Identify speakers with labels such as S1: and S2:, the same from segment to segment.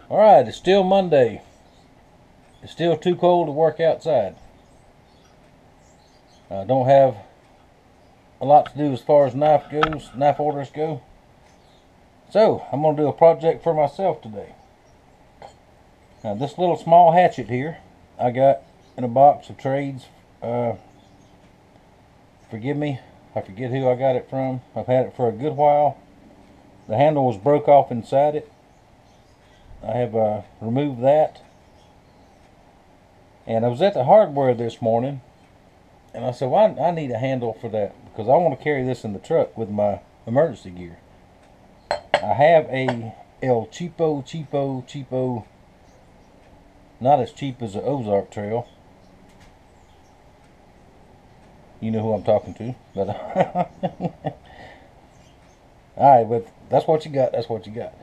S1: Alright, it's still Monday. It's still too cold to work outside. I don't have a lot to do as far as knife orders go. So, I'm going to do a project for myself today. Now, this little small hatchet here, I got in a box of trades. Forgive me, I forget who I got it from. I've had it for a good while. The handle was broke off inside it. I have removed that. And I was at the hardware this morning, and I said, well, I need a handle for that because I want to carry this in the truck with my emergency gear. I have a El Cheapo, not as cheap as the Ozark Trail. You know who I'm talking to, but alright, but that's what you got, that's what you got.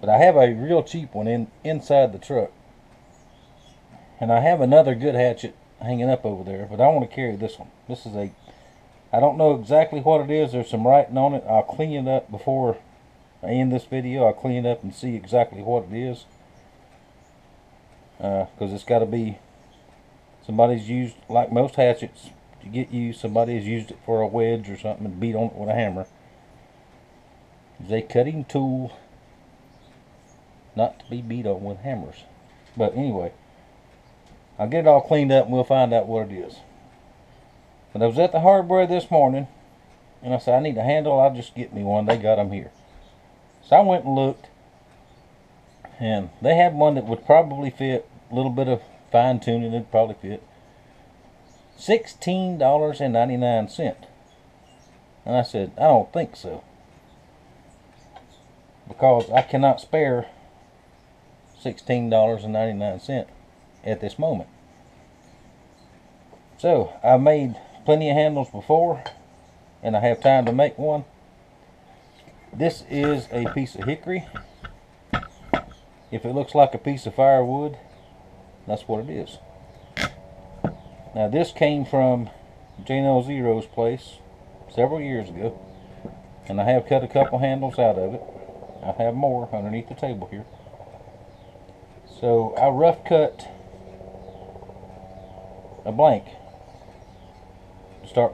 S1: But I have a real cheap one inside the truck. And I have another good hatchet hanging up over there, but I want to carry this one. This is I don't know exactly what it is. There's some writing on it. I'll clean it up before I end this video. I'll clean it up and see exactly what it is. Because it's got to be, somebody's used, like most hatchets, to get used, somebody has used it for a wedge or something and beat on it with a hammer. It's a cutting tool, not to be beat on with hammers. But anyway, I'll get it all cleaned up and we'll find out what it is. But I was at the hardware this morning and I said, I need a handle. I'll just get me one. They got them here. So I went and looked, and they had one that would probably fit. A little bit of fine tuning, it'd probably fit. $16.99. And I said, I don't think so, because I cannot spare $16.99 at this moment. So I've made plenty of handles before, and I have time to make one. This is a piece of hickory. If it looks like a piece of firewood, that's what it is. Now this came from J&L Zero's place several years ago, and I have cut a couple handles out of it. I have more underneath the table here. So I rough cut a blank to start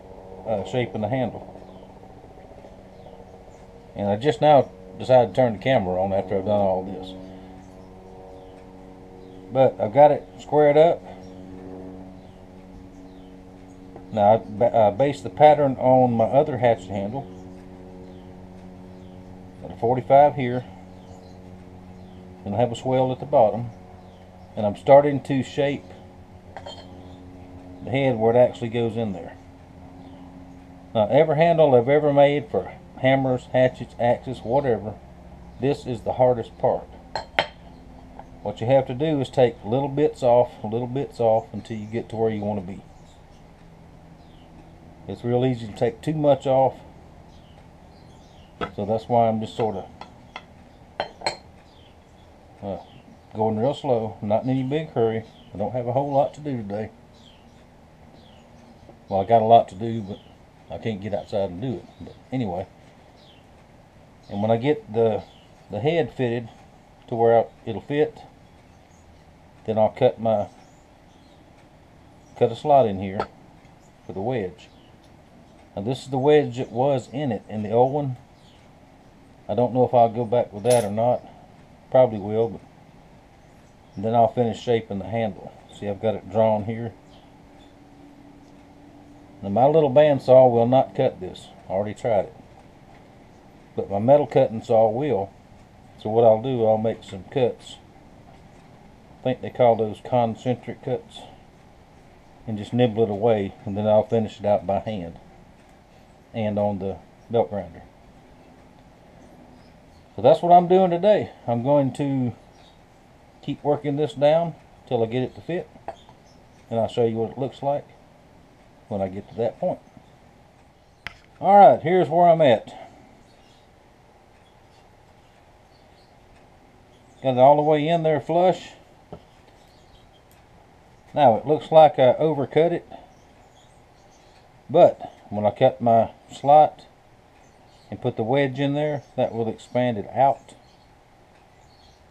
S1: shaping the handle. And I just now decided to turn the camera on after I've done all this. But I've got it squared up. Now I based the pattern on my other hatchet handle. Got a 45 here. And I have a swell at the bottom. And I'm starting to shape the head where it actually goes in there. Now every handle I've ever made for hammers, hatchets, axes, whatever, this is the hardest part. What you have to do is take little bits off until you get to where you want to be. It's real easy to take too much off, so that's why I'm just sort of going real slow. I'm not in any big hurry. I don't have a whole lot to do today. Well, I got a lot to do, but I can't get outside and do it. But anyway, and when I get the head fitted to where it'll fit, then I'll cut a slot in here for the wedge. Now this is the wedge that was in it in the old one. I don't know if I'll go back with that or not. Probably will, but then I'll finish shaping the handle. See, I've got it drawn here. Now my little bandsaw will not cut this. I already tried it. But my metal cutting saw will. So what I'll do, I'll make some cuts. I think they call those concentric cuts. And just nibble it away, and then I'll finish it out by hand. And on the belt grinder. So that's what I'm doing today. I'm going to keep working this down till I get it to fit. And I'll show you what it looks like when I get to that point. Alright, here's where I'm at. Got it all the way in there flush. Now it looks like I overcut it, but when I cut my slot and put the wedge in there, that will expand it out.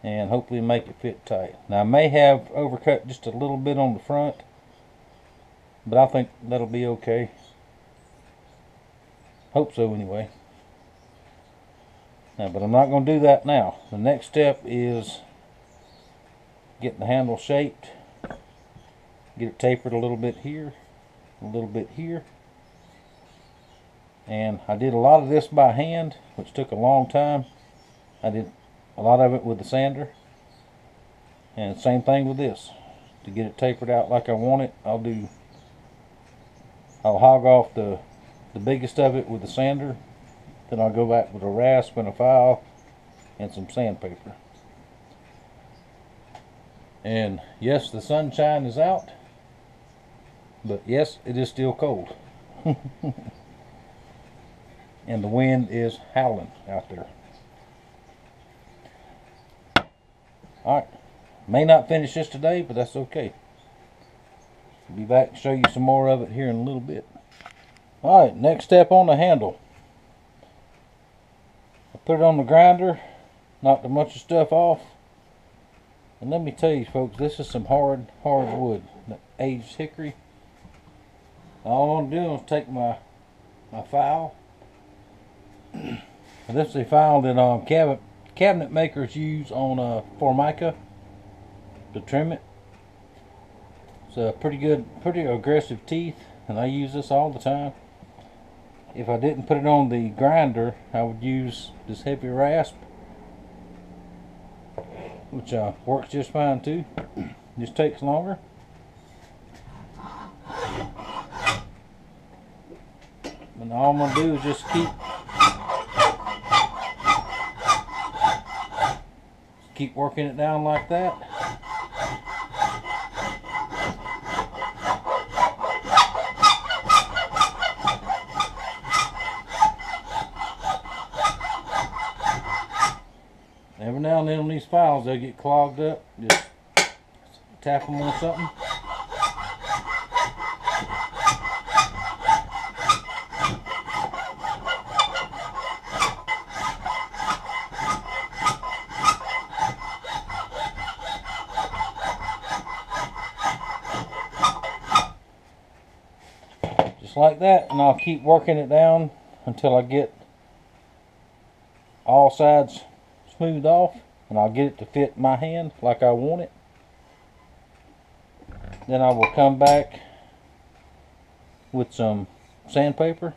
S1: and hopefully make it fit tight. Now I may have overcut just a little bit on the front, but I think that'll be okay. Hope so anyway. Now, but I'm not going to do that now. The next step is get the handle shaped, get it tapered a little bit here, a little bit here. And I did a lot of this by hand, which took a long time. I did a lot of it with the sander. And same thing with this. To get it tapered out like I want it, I'll hog off the biggest of it with the sander. Then I'll go back with a rasp and a file and some sandpaper. And yes, the sunshine is out, but yes, it is still cold. And the wind is howling out there. Alright, may not finish this today, but that's okay. I'll be back to show you some more of it here in a little bit. Alright, next step on the handle. I put it on the grinder, knocked a bunch of stuff off. And let me tell you folks, this is some hard wood, aged hickory. All I'm doing is take my file. And this is a file that cabinet makers use on Formica to trim it. It's a pretty aggressive teeth, and I use this all the time. If I didn't put it on the grinder, I would use this heavy rasp, which works just fine too. Just takes longer. And all I'm going to do is just keep working it down like that. Every now and then on these files, they'll get clogged up. Just tap them on something. Just like that, and I'll keep working it down until I get all sides smoothed off, and I'll get it to fit my hand like I want it. Then I will come back with some sandpaper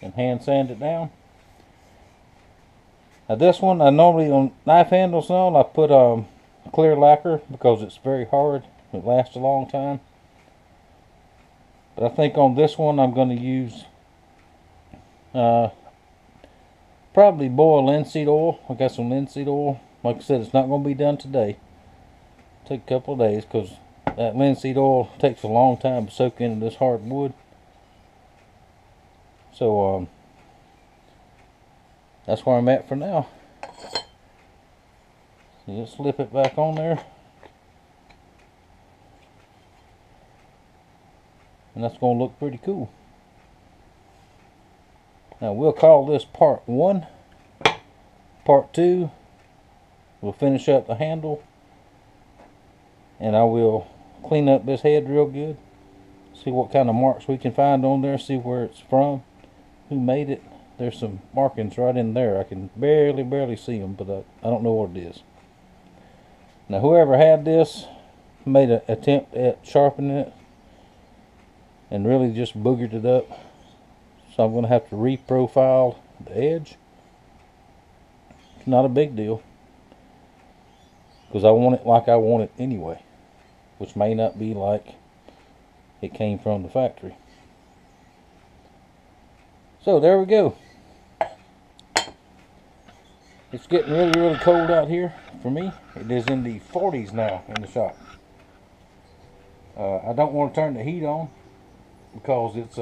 S1: and hand sand it down. Now this one, I normally on knife handles and all, I put clear lacquer because it's very hard. It lasts a long time. But I think on this one I'm going to use probably boil linseed oil. I got some linseed oil. Like I said, it's not going to be done today. It'll take a couple of days because that linseed oil takes a long time to soak into this hard wood. So that's where I'm at for now. So just slip it back on there. And that's going to look pretty cool. Now we'll call this part 1. Part 2, we'll finish up the handle, and I will clean up this head real good, see what kind of marks we can find on there, see where it's from, who made it. There's some markings right in there. I can barely see them, but I don't know what it is. Now whoever had this made an attempt at sharpening it and really just boogered it up. So I'm going to have to reprofile the edge. It's not a big deal, because I want it like I want it anyway, which may not be like it came from the factory. So there we go. It's getting really cold out here for me. It is in the 40s now in the shop. I don't want to turn the heat on because it's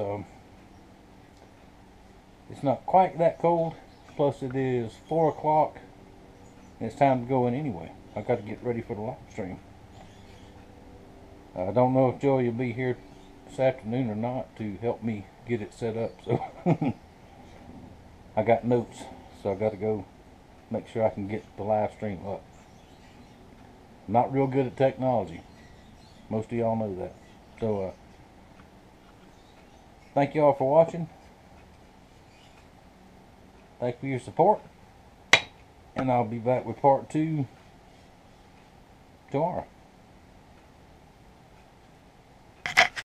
S1: not quite that cold. Plus it is 4 o'clock and it's time to go in anyway. I got to get ready for the live stream. I don't know if Joey will be here this afternoon or not to help me get it set up. So I got notes, so I got to go make sure I can get the live stream up. not real good at technology. Most of y'all know that. So, thank y'all for watching. Thank you for your support. And I'll be back with part 2 tomorrow.